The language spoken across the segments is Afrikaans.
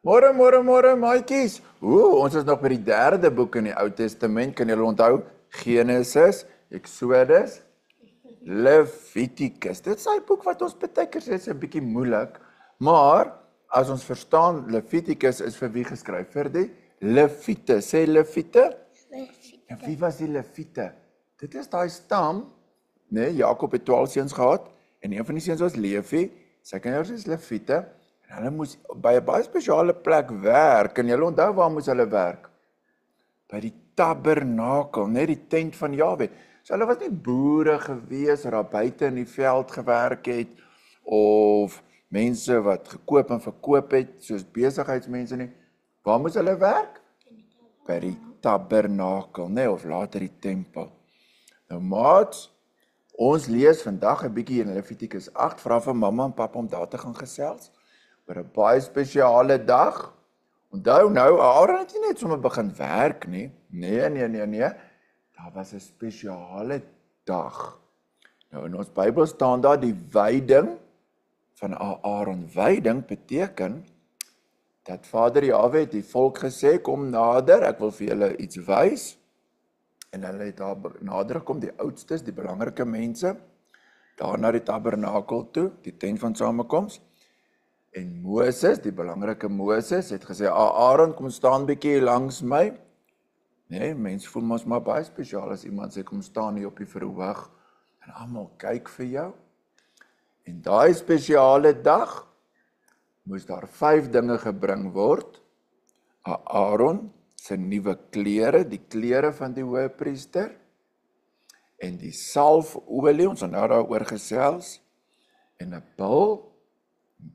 Môre, maatjies. Ons is nog by die derde boek in die Ou Testament. Kan julle onthou? Genesis, Exodus, Levitikus. Dit is die boek wat ons baie keer sê is 'n bietjie moeilik, maar as ons verstaan, Levitikus is vir wie geskryf? Vir die Lewiete. Sê Lewiete? En wie was die Lewiete? Dit is daai stam, nee, Jakob het 12 seuns gehad, en een van die seuns was Levi, sy kinders is Lewiete, en hulle moes by 'n baie spesiale plek werk, en julle onthou waar moes hulle werk? By die tabernakel, net die tent van Jahwe. So hulle was nie boere gewees, wat daar buite in die veld gewerk het, of mense wat gekoop en verkoop het, soos besigheidsmense nie. Waar moes hulle werk? By die tabernakel, nee, of later die tempel. Nou maats, ons lees vandag 'n bietjie in Levitikus 8, vra vir mamma en pappa om daar te gaan gesels, oor 'n baie spesiale dag. Onthou nou, Aaron het nie net sommer begin werk nie. Nee. Daar was 'n spesiale dag. Nou in ons Bybel staan daar die wyding van Aaron. Wyding beteken dat Vader Jahwe het die volk gesê, kom nader, ek wil vir julle iets wys. En hulle het daar nader gekom, die oudstes, die belangrike mense, daar na die tabernakel toe, die tent van samekoms. En Moses, die belangrike Moses, het gesê, Aaron, kom staan bietjie langs my. Nee, mense voel mos maar baie spesiaal as iemand sê, kom staan hier op die verhoog, en almal kyk vir jou. En daai spesiale dag, moes daar 5 dinge gebring word. Aaron sy nuwe klere, die klere van die hoëpriester, en die salfolie, ons het nou daaroor gesels, en 'n bil,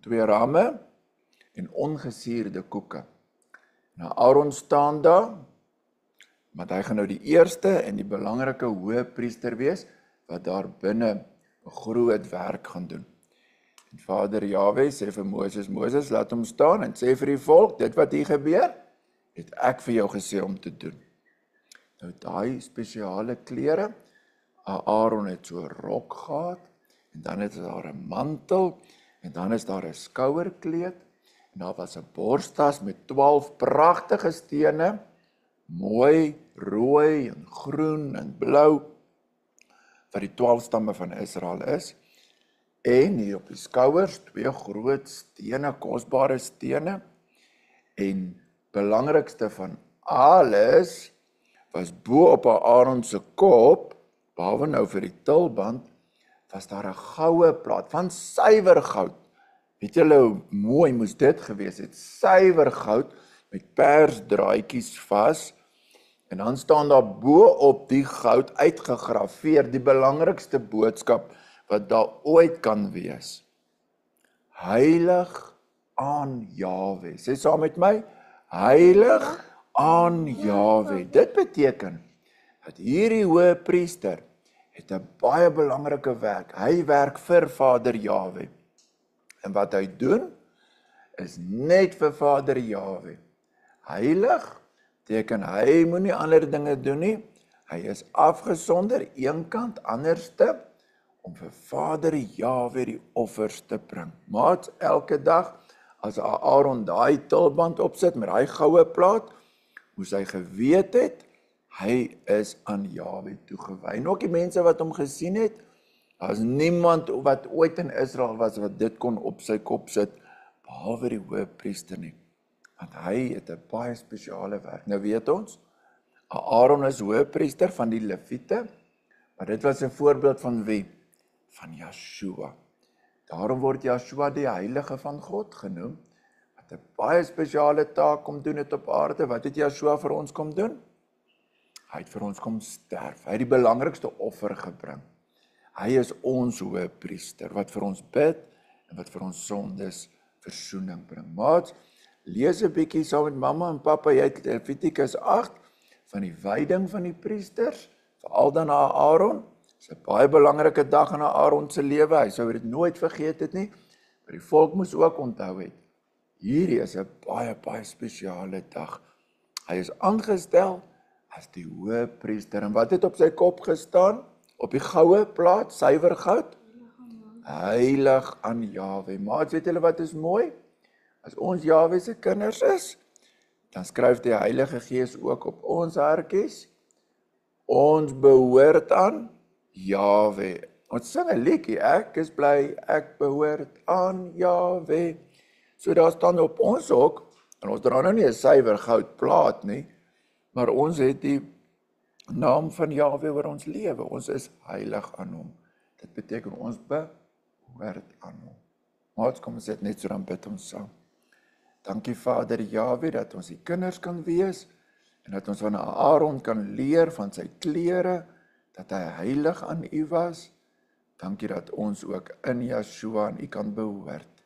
2 ramme, en ongesuurde koeke. Nou Aaron staan daar, maar hy gaan nou die eerste en die belangrike hoëpriester wees, wat daar binne 'n groot werk gaan doen. En Vader Jahwe sê vir Moses, laat hom staan en sê vir die volk, dit wat hier gebeur, het ek vir jou gesê om te doen. Nou daai spesiale klere, Aaron het so 'n rok gehad, en dan het daar 'n mantel, en dan is daar 'n skouerkleed, en daar was 'n borstas met 12 pragtige stene, mooi, rooi en groen en blou, wat die 12 stamme van Israel is. En hier op die skouers, 2 groot stene, kosbare stene, en belangrikste van alles, was bo op Aaron se kop, behalwe nou vir die tulband, was daar 'n goue plaat van suiwer goud. Weet julle hoe mooi moes dit gewees het? Suiwer goud met persdraadjies vas, en dan staan daar bo op die goud uitgegraveer die belangrikste boodskap wat daar ooit kan wees. Heilig aan Jahwe. Sê saam met my, heilig aan Jahwe. Dit beteken dat hierdie hoëpriester het 'n baie belangrike werk. Hy werk vir Vader Jahwe. En wat hy doen, is net vir Vader Jahwe. Heilig beteken hy moenie ander dinge doen nie. Hy is afgesonder, eenkant, anderste, om vir Vader Jahwe die offers te bring. Maats, elke dag, as Aaron daai tulband opsit met daai goue plaat, moes hy geweet het, hy is aan Jahwe toegewy. En ook die mense wat hom gesien het, daar is niemand wat ooit in Israel was wat dit kon op sy kop sit, behalwe die hoëpriester nie. Want hy het 'n baie spesiale werk. Nou weet ons, Aaron is hoëpriester van die Lewiete, maar dit was 'n voorbeeld van wie? Van Yeshua. Daarom word Yeshua die heilige van God genoem, wat 'n baie spesiale taak kom doen het op aarde. Wat het Yeshua vir ons kom doen? Hy het vir ons kom sterf. Hy het die belangrikste offer gebring. Hy is ons hoëpriester, wat vir ons bid, en wat vir ons sondes versoening bring. Maats, lees 'n bietjie saam met mamma en pappa, jy het Levitikus 8, van die wyding van die priesters, veral dan na Aaron. Dit is 'n baie belangrike dag in Aaron se lewe, hy sou dit nooit vergeet het nie, maar die volk moes ook onthou het. Hierdie is 'n baie spesiale dag. Hy is aangestel as die hoëpriester, en wat het op sy kop gestaan? Op die goue plaat, suiwer goud? Heilig aan Jahwe. Maar weet julle wat is mooi? As ons Jahwe se kinders is, dan skryf die Heilige Gees ook op ons hartjies. Ons behoort aan Jahwe. Ons sing 'n liedjie, ek is bly, ek behoort aan Jahwe. So daar staan op ons ook, en ons dra nou nie 'n suiwer goud plaat nie, maar ons het die naam van Jahwe oor ons lewe. Ons is heilig aan hom. Dit beteken ons behoort aan hom. Maats, kom ons sit net so, dan bid ons saam. Dankie Vader Jahwe dat ons die kinders kan wees en dat ons van Aaron kan leer van sy klere, dat hy heilig aan U was. Dankie dat ons ook in Yeshua aan U kan behoort.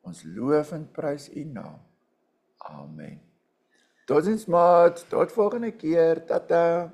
Ons loof en prys U naam. Amen. Tot ziens maat, tot volgende keer, tata.